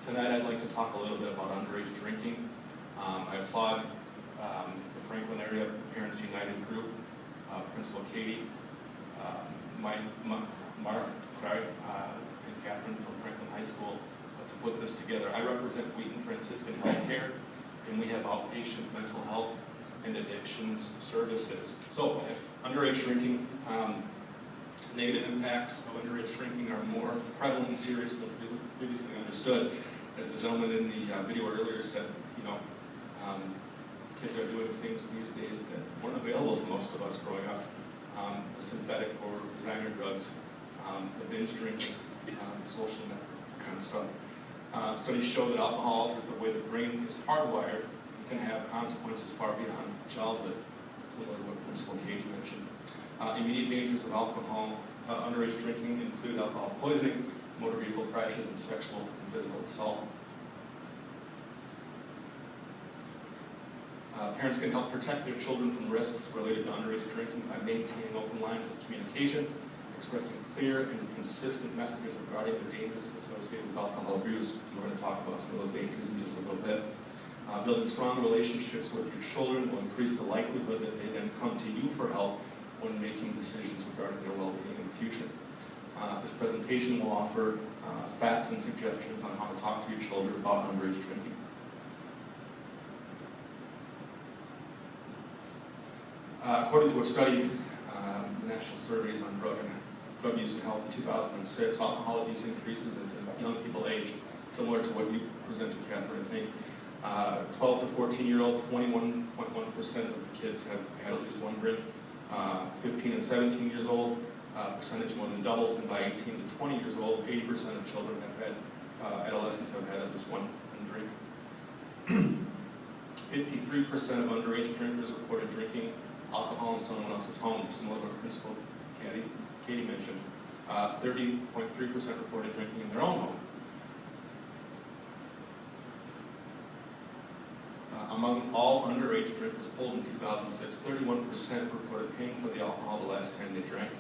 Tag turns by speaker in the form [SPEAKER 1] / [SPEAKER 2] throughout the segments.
[SPEAKER 1] Tonight I'd like to talk a little bit about underage drinking. I applaud the Franklin Area Parents United group, Principal Katie, Mark, and Catherine from Franklin High School to put this together. I represent Wheaton Franciscan Healthcare, and we have outpatient mental health and addictions services. So, underage drinking, negative impacts of underage drinking are more prevalent and serious than previously understood. As the gentleman in the video earlier said, kids are doing things these days that weren't available to most of us growing up. The synthetic or designer drugs, the binge drinking, the social network kind of stuff. Studies show that alcohol alters the way the brain is hardwired and can have consequences far beyond childhood, similar to what Principal Katie mentioned. Immediate dangers of alcohol, underage drinking include alcohol poisoning, motor vehicle crashes, and sexual and physical assault. Parents can help protect their children from risks related to underage drinking by maintaining open lines of communication, expressing clear and consistent messages regarding the dangers associated with alcohol abuse. We're going to talk about some of those dangers in just a little bit. Building strong relationships with your children will increase the likelihood that they then come to you for help when making decisions regarding their well-being in the future. This presentation will offer facts and suggestions on how to talk to your children about underage drinking. According to a study, the National Surveys on Drug Use and Health in 2006, alcohol abuse increases as young people age, similar to what you presented, Catherine, I think. 12 to 14-year-old, 21.1% of the kids have had at least one drink. 15 and 17 years old, percentage more than doubles, and by 18 to 20 years old, 80% of children have had, adolescents have had at least one drink. 53% of underage drinkers reported drinking alcohol in someone else's home, similar to what Principal Katie mentioned. 30.3% reported drinking in their own home. Among all underage drinkers polled in 2006, 31% reported paying for the alcohol the last time they drank,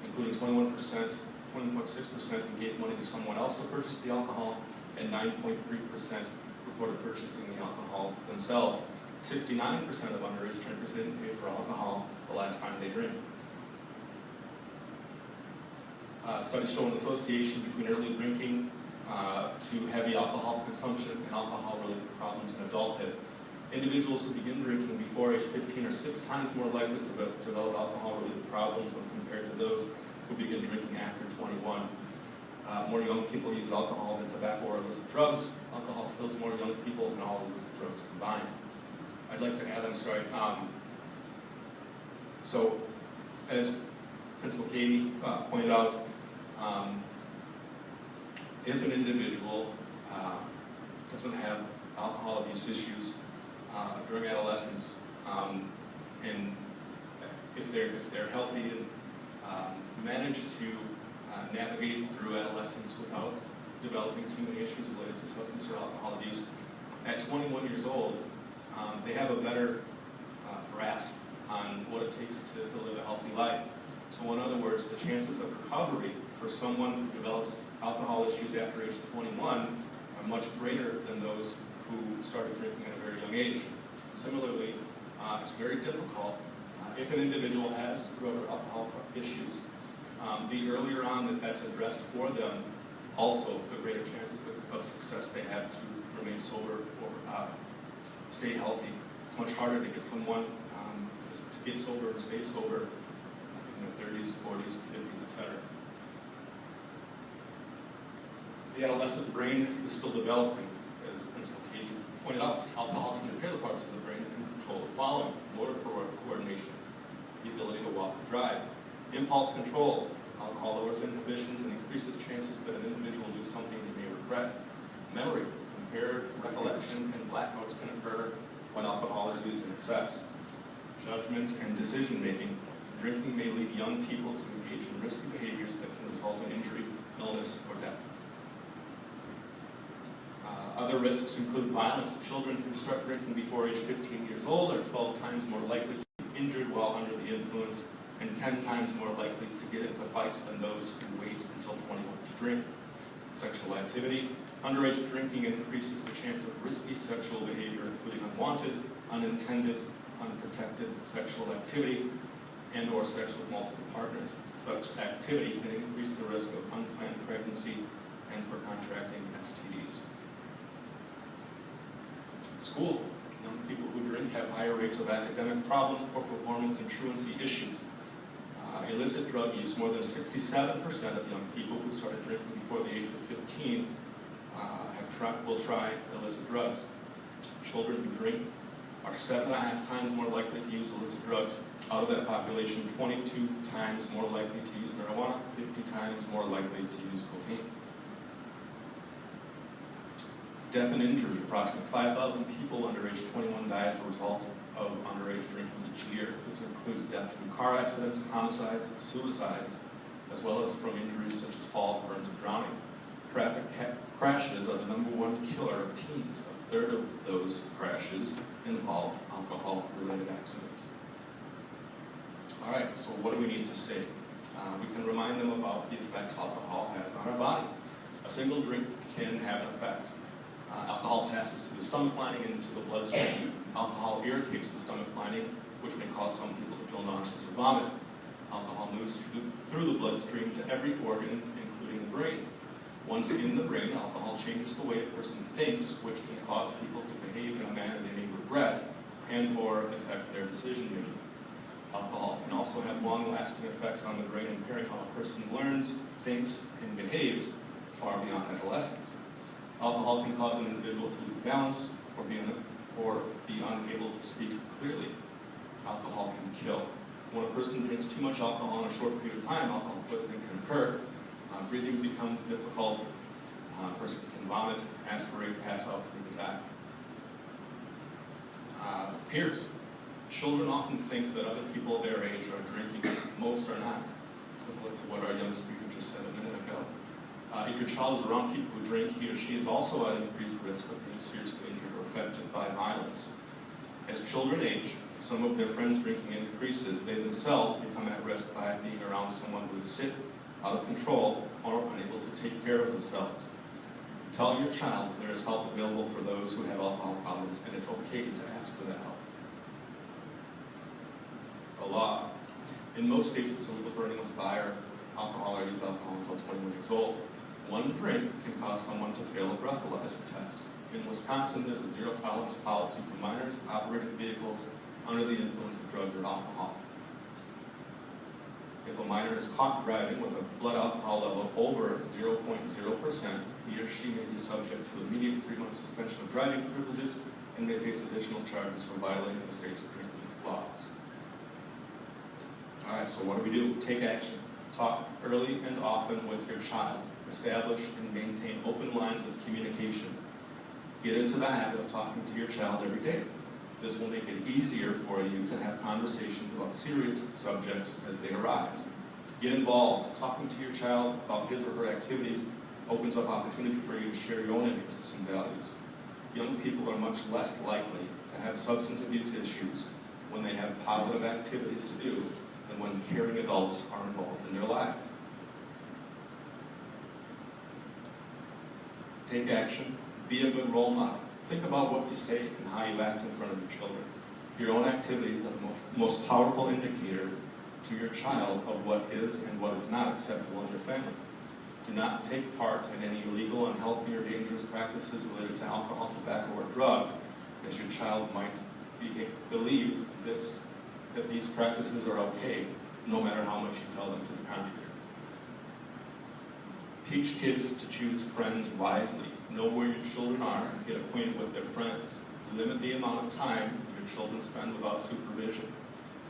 [SPEAKER 1] including 20.6% who gave money to someone else to purchase the alcohol, and 9.3% reported purchasing the alcohol themselves. 69% of underage drinkers didn't pay for alcohol the last time they drank. Studies show an association between early drinking to heavy alcohol consumption and alcohol-related problems in adulthood. Individuals who begin drinking before age 15 are 6 times more likely to develop alcohol-related problems when compared to those who begin drinking after 21. More young people use alcohol than tobacco or illicit drugs. Alcohol kills more young people than all illicit drugs combined. I'd like to add, so as Principal Katie pointed out, if an individual doesn't have alcohol abuse issues during adolescence, and if they're healthy and manage to navigate through adolescence without developing too many issues related to substance or alcohol abuse, at 21 years old, they have a better grasp on what it takes to live a healthy life. So in other words, the chances of recovery for someone who develops alcohol issues after age 21 are much greater than those who started drinking at a very young age. Similarly, it's very difficult if an individual has drug or alcohol issues. The earlier on that's addressed for them, also the greater chances of success they have to remain sober or stay healthy. It's much harder to get someone to get sober and stay sober in their 30s, 40s, 50s, etc. The adolescent brain is still developing, as Principal Katie pointed out. Alcohol can impair the parts of the brain that can control the following: motor coordination, the ability to walk and drive, impulse control. Alcohol lowers inhibitions and increases chances that an individual will do something they may regret. Memory, impaired recollection, and blackouts can occur when alcohol is used in excess. Judgment and decision-making. Drinking may lead young people to engage in risky behaviors that can result in injury, illness, or death. Other risks include violence. Children who start drinking before age 15 years old are 12 times more likely to be injured while under the influence, and 10 times more likely to get into fights than those who wait until 21 to drink. sexual activity. Underage drinking increases the chance of risky sexual behavior, including unwanted, unintended, unprotected sexual activity, and or sex with multiple partners. Such activity can increase the risk of unplanned pregnancy and for contracting STDs. School. Young people who drink have higher rates of academic problems, poor performance, and truancy issues. Illicit drug use. More than 67% of young people who started drinking before the age of 15 will try illicit drugs. Children who drink are 7.5 times more likely to use illicit drugs. Out of that population, 22 times more likely to use marijuana, 50 times more likely to use cocaine. Death and injury. Approximately 5,000 people under age 21 die as a result of underage drinking each year. This includes death from car accidents, homicides, suicides, as well as from injuries such as falls, burns, and drowning. Traffic crashes are the #1 killer of teens. A third of those crashes involve alcohol-related accidents. All right, so what do we need to say? We can remind them about the effects alcohol has on our body. A single drink can have an effect. Alcohol passes through the stomach lining into the bloodstream. Alcohol irritates the stomach lining, which may cause some people to feel nauseous or vomit. Alcohol moves through the bloodstream to every organ, including the brain. Once in the brain, alcohol changes the way a person thinks, which can cause people to behave in a manner they may regret and or affect their decision making. Alcohol can also have long-lasting effects on the brain, impairing how a person learns, thinks, and behaves far beyond adolescence. Alcohol can cause an individual to lose balance or be unable to speak clearly. Alcohol can kill. When a person drinks too much alcohol in a short period of time, alcohol poisoning can occur. Breathing becomes difficult. A person can vomit, aspirate, pass out, and even die. Peers. Children often think that other people their age are drinking. Most are not, similar to what our young speaker just said a minute ago. If your child is around people who drink, he or she is also at increased risk of being seriously injured or affected by violence. As children age, some of their friends' drinking increases. They themselves become at risk by being around someone who is sick, out of control, or unable to take care of themselves. Tell your child there is help available for those who have alcohol problems, and it's okay to ask for that help. The law. In most states, it's illegal for anyone to buy or alcohol or use alcohol until 21 years old. One drink can cause someone to fail a breathalyzer test. In Wisconsin, there's a zero-tolerance policy for minors operating vehicles under the influence of drugs or alcohol. If a minor is caught driving with a blood alcohol level over 0.0%, he or she may be subject to immediate 3-month suspension of driving privileges and may face additional charges for violating the state's drinking laws. All right, so what do? Take action. Talk early and often with your child. Establish and maintain open lines of communication. Get into the habit of talking to your child every day. This will make it easier for you to have conversations about serious subjects as they arise. Get involved. Talking to your child about his or her activities opens up opportunity for you to share your own interests and values. Young people are much less likely to have substance abuse issues when they have positive activities to do than when caring adults are involved in their lives. Take action. Be a good role model. Think about what you say and how you act in front of your children. Your own activity is the most powerful indicator to your child of what is and what is not acceptable in your family. Do not take part in any illegal, unhealthy, or dangerous practices related to alcohol, tobacco, or drugs, as your child might believe that these practices are okay, no matter how much you tell them to the contrary. Teach kids to choose friends wisely. Know where your children are and get acquainted with their friends. Limit the amount of time your children spend without supervision.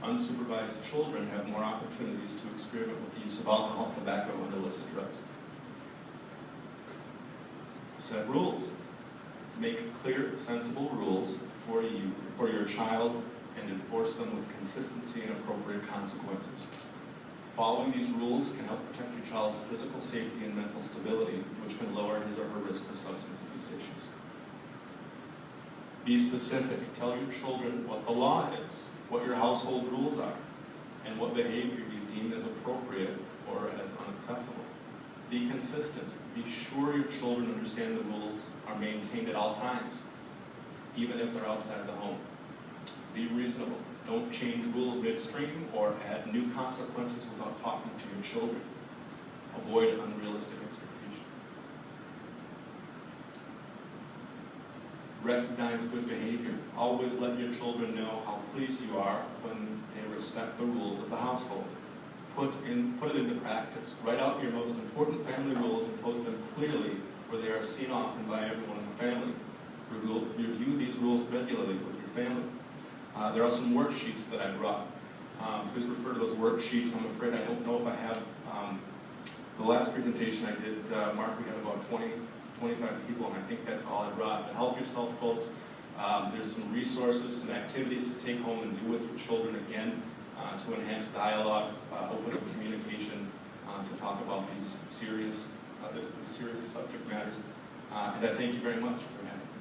[SPEAKER 1] Unsupervised children have more opportunities to experiment with the use of alcohol, tobacco, and illicit drugs. Set rules. Make clear, sensible rules for your child and enforce them with consistency and appropriate consequences. Following these rules can help protect your child's physical safety and mental stability, which can lower his or her risk for substance abuse issues. Be specific. Tell your children what the law is, what your household rules are, and what behavior you deem as appropriate or as unacceptable. Be consistent. Be sure your children understand the rules are maintained at all times, even if they're outside the home. Be reasonable. Don't change rules midstream or add new consequences without talking to your children. Avoid unrealistic expectations. Recognize good behavior. Always let your children know how pleased you are when they respect the rules of the household. Put it into practice. Write out your most important family rules and post them clearly where they are seen often by everyone in the family. Review these rules regularly with your family. There are some worksheets that I brought. Please refer to those worksheets. I'm afraid I don't know if I have, the last presentation I did, Mark, we had about 25 people, and I think that's all I brought. But help yourself, folks. There's some resources and activities to take home and do with your children, again, to enhance dialogue, open up communication, to talk about these serious subject matters. And I thank you very much for having me.